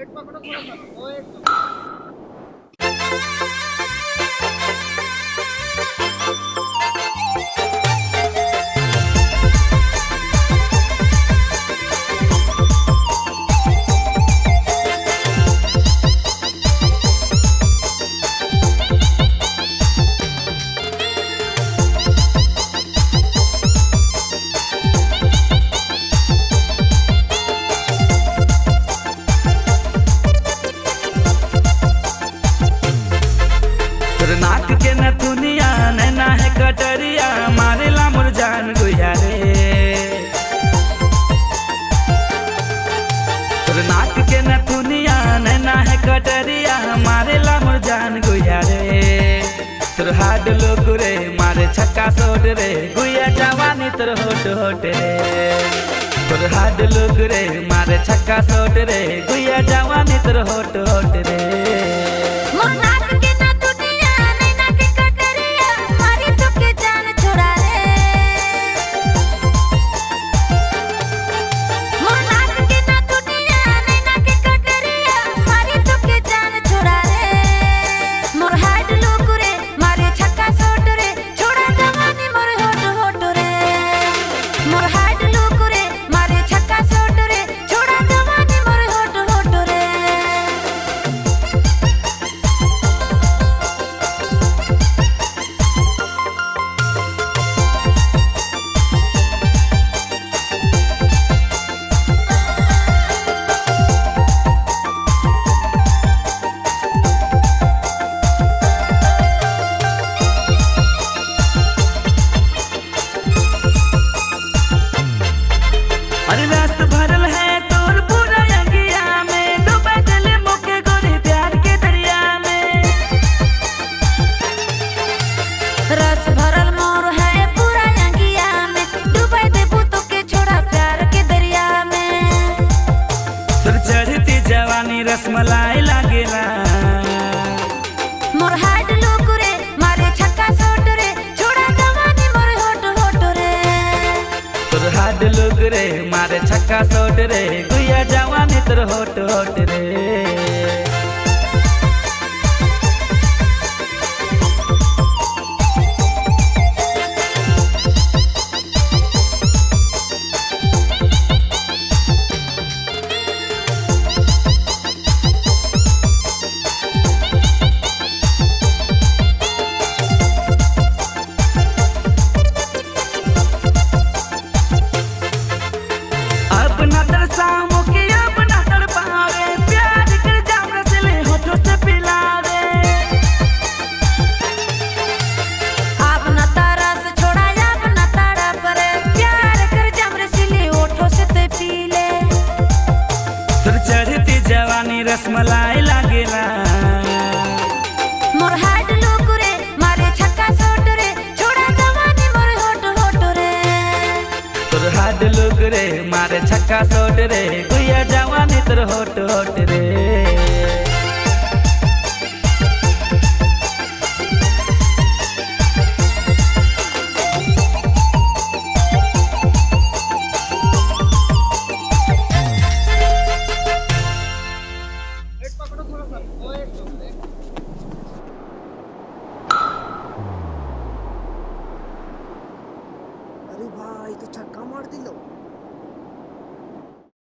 एक पकड़ो थोड़ा सा वो एक नाक के नथुनिया नैना है कटरिया मारेला मुरझान गुया रे। तोर नाक के नथुनिया नैना है कटरिया मारेला मुरझान गुया रे। तोर हाड लोग रे मारे छक्का सोट रे गुया जवानी तोर होट होट रे। तोर हाड लोग रे मारे छक्का सोट रे गुया जवानी तोर होट होट रे। अरे रस भरल है तोर पूरा अंगिया में डूबे दिल मुके गोरी प्यार के दरिया में। रस भरल मोर है पूरा अंगिया में डूबे दे भूतों के छोड़ा प्यार के दरिया में। तोर चढ़ती जवानी रसमलाई लागेला मोर हाड लोग रे मारे छक्का सोट रे छोड़ा जवानी मोर होट होट रे। तोर हाड लोग रे मारे छक्का सोट रे गुया जवानी तोर होट होट रे। अपना तरसामो के अपना तड़पावे प्यार कर जाम रसले होठों से पिलावे। अपना तरस छोड़ा अपना ताड़ा पर प्यार कर जाम रसीले ओठों से ते पी ले। तोर चढ़ती जवानी रसमलाई लागेला मोर हाड लोग रे मारे छक्का सोट रे छोड़ा जवानी मोर होट होट रे। तोर हाड लोग रे मारे छक्का सोट रे गुया जवानी तोर होट होट